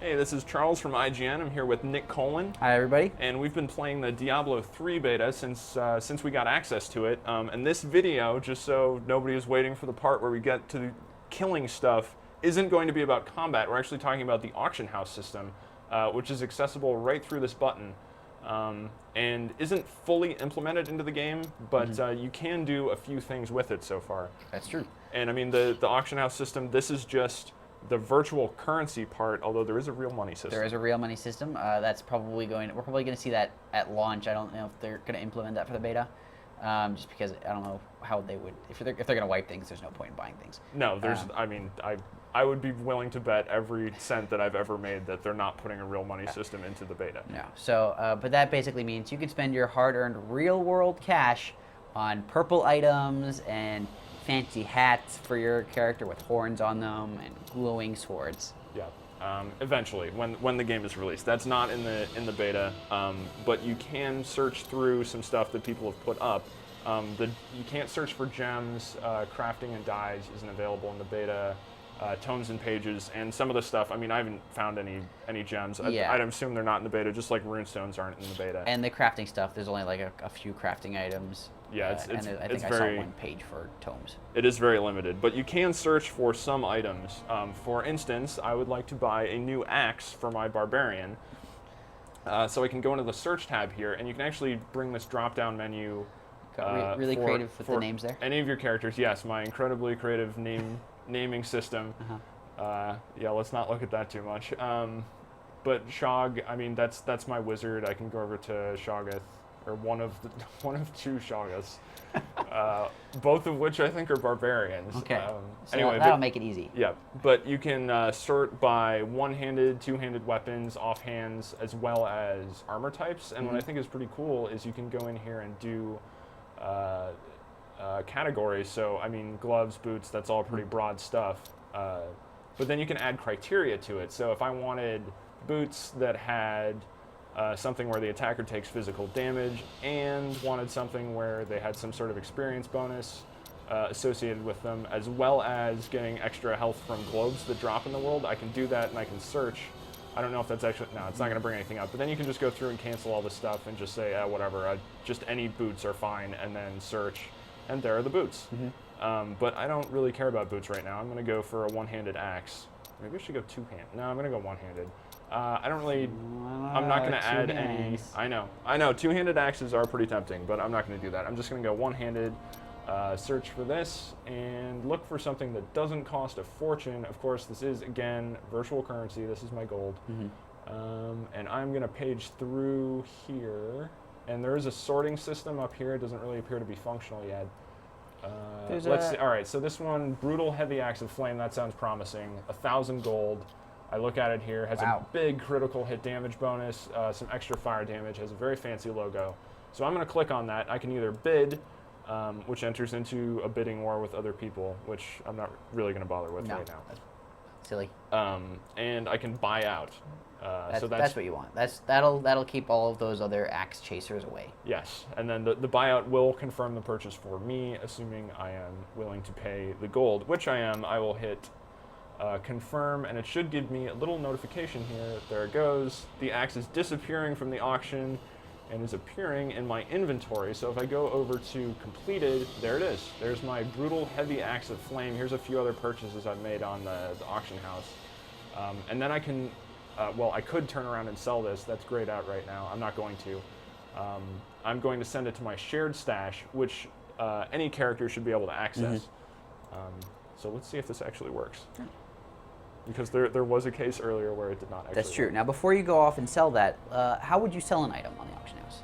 Hey, this is Charles from IGN. I'm here with Nick Colin. Hi, everybody. And we've been playing the Diablo 3 beta since we got access to it. And this video, just so nobody is waiting for the part where we get to the killing stuff, isn't going to be about combat. We're actually talking about the auction house system, which is accessible right through this button. And isn't fully implemented into the game, but you can do a few things with it so far. That's true. And I mean, the auction house system, this is just the virtual currency part, although there is a real money system. There is a real money system. We're probably going to see that at launch. I don't know if they're going to implement that for the beta, just because I don't know how they would. If they're going to wipe things, there's no point in buying things. No, I mean, I would be willing to bet every cent that I've ever made that they're not putting a real money system into the beta. No. So, but that basically means you can spend your hard-earned real-world cash on purple items and fancy hats for your character with horns on them and glowing swords. Yeah. Eventually, when the game is released. That's not in the beta, but you can search through some stuff that people have put up. You can't search for gems. Crafting and dyes isn't available in the beta. Tomes and pages, and some of the stuff, I mean, I haven't found any gems. Yeah. I'd assume they're not in the beta, just like runestones aren't in the beta. And the crafting stuff, there's only like a few crafting items. Yeah, I think I saw one page for tomes. It is very limited, but you can search for some items. For instance, I would like to buy a new axe for my barbarian. So I can go into the search tab here, and you can actually bring this drop-down menu. Got really creative with the names there. Any of your characters, yes, my incredibly creative naming system. Yeah, let's not look at that too much. But Shog, I mean, that's my wizard. I can go over to Shoggoth, or one of two Shoggoths, both of which I think are barbarians. Okay. So anyway, that'll make it easy. Yeah, but you can sort by one-handed, two-handed weapons, offhands, as well as armor types. And what I think is pretty cool is you can go in here and do categories. So, I mean, gloves, boots, that's all pretty broad stuff. But then you can add criteria to it. So if I wanted boots that had something where the attacker takes physical damage and wanted something where they had some sort of experience bonus associated with them, as well as getting extra health from globes that drop in the world, I can do that and I can search. I don't know if that's actually, no, it's not going to bring anything up. But then you can just go through and cancel all this stuff and just say, whatever, just any boots are fine, and then search, and there are the boots. But I don't really care about boots right now. I'm going to go for a one-handed axe. Maybe I should go two-handed. No, I'm going to go one-handed. I'm not going to add any. I know. Two-handed axes are pretty tempting, but I'm not going to do that. I'm just going to go one-handed, search for this, and look for something that doesn't cost a fortune. Of course, this is, again, virtual currency. This is my gold. And I'm going to page through here. And there is a sorting system up here. It doesn't really appear to be functional yet. Let's see. All right, so this one, Brutal Heavy Axe of Flame, that sounds promising. 1,000 gold. I look at it here, has a big critical hit damage bonus, some extra fire damage, has a very fancy logo. So I'm going to click on that. I can either bid, which enters into a bidding war with other people, which I'm not really going to bother with right now. That's silly. And I can buy out. That's what you want. That'll keep all of those other axe chasers away. Yes, and then the buyout will confirm the purchase for me, assuming I am willing to pay the gold, which I am. I will hit confirm, and it should give me a little notification here. There it goes. The axe is disappearing from the auction and is appearing in my inventory. So if I go over to completed, there it is. There's my Brutal Heavy Axe of Flame. Here's a few other purchases I've made on the auction house. And then I can, I could turn around and sell this. That's grayed out right now. I'm not going to. I'm going to send it to my shared stash, which any character should be able to access. So let's see if this actually works. Because there was a case earlier where it did not actually That's true. work. Now, before you go off and sell that, how would you sell an item on the auction house?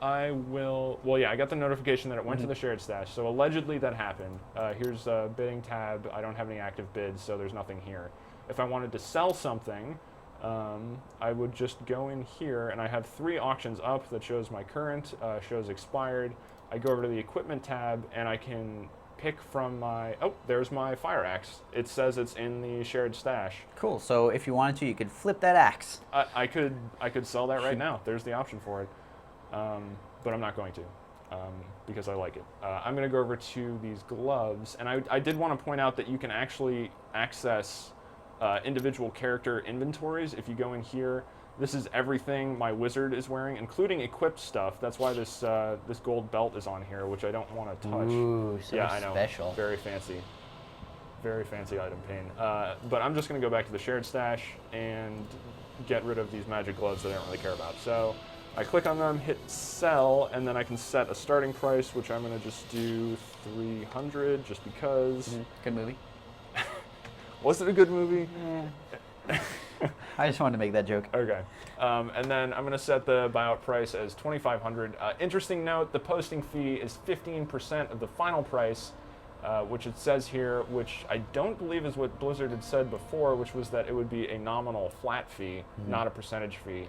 I will. Well, yeah, I got the notification that it went to the shared stash, so allegedly that happened. Here's a bidding tab. I don't have any active bids, so there's nothing here. If I wanted to sell something, I would just go in here, and I have 3 auctions up that shows my current, shows expired. I go over to the equipment tab, and I can pick from my, there's my fire axe. It says it's in the shared stash. Cool. So if you wanted to, you could flip that axe. I could sell that right now. There's the option for it, but I'm not going to because I like it. I'm going to go over to these gloves, and I did want to point out that you can actually access individual character inventories. If you go in here, this is everything my wizard is wearing, including equipped stuff. That's why this this gold belt is on here, which I don't want to touch. Ooh, so yeah, I know. special. Very fancy. Very fancy item pane. But I'm just going to go back to the shared stash and get rid of these magic gloves that I don't really care about. So I click on them, hit sell, and then I can set a starting price, which I'm going to just do 300 just because. Mm-hmm. Good movie. Was it a good movie? Yeah. I just wanted to make that joke. Okay. And then I'm going to set the buyout price as 2,500. Interesting note, the posting fee is 15% of the final price, which it says here, which I don't believe is what Blizzard had said before, which was that it would be a nominal flat fee, not a percentage fee.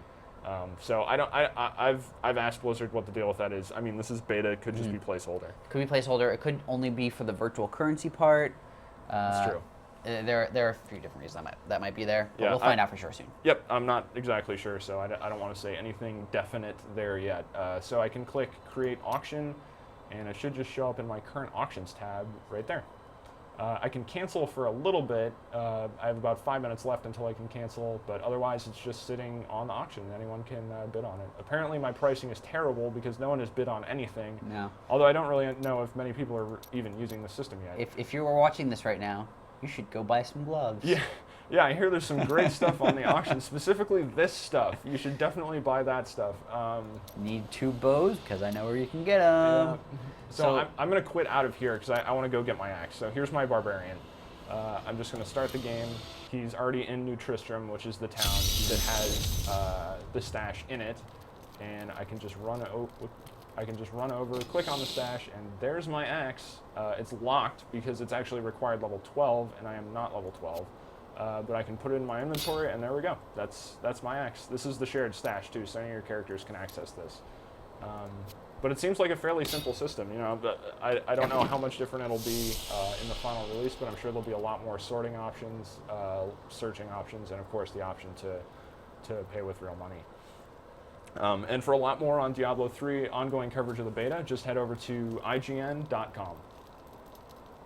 So I've asked Blizzard what the deal with that is. I mean, this is beta, it could just be placeholder. Could be placeholder. It could only be for the virtual currency part. That's true. There are a few different reasons that might be there, but Yeah, we'll find out for sure soon. Yep, I'm not exactly sure, so I don't want to say anything definite there yet. So I can click Create Auction, and it should just show up in my Current Auctions tab right there. I can cancel for a little bit. I have about 5 minutes left until I can cancel, but otherwise it's just sitting on the auction. Anyone can bid on it. Apparently my pricing is terrible because no one has bid on anything. No. Although I don't really know if many people are even using the system yet. If you were watching this right now, you should go buy some gloves. Yeah, I hear there's some great stuff on the auction, specifically this stuff. You should definitely buy that stuff. Need 2 bows? Because I know where you can get them. Yeah. So I'm going to quit out of here because I want to go get my axe. So here's my barbarian. I'm just going to start the game. He's already in New Tristram, which is the town that has the stash in it. And I can just run over, click on the stash, and there's my axe. It's locked because it's actually required level 12, and I am not level 12. But I can put it in my inventory, and there we go. That's my axe. This is the shared stash too, so any of your characters can access this. But it seems like a fairly simple system, you know. But I don't know how much different it'll be in the final release, but I'm sure there'll be a lot more sorting options, searching options, and of course the option to pay with real money. And for a lot more on Diablo 3 ongoing coverage of the beta, just head over to IGN.com.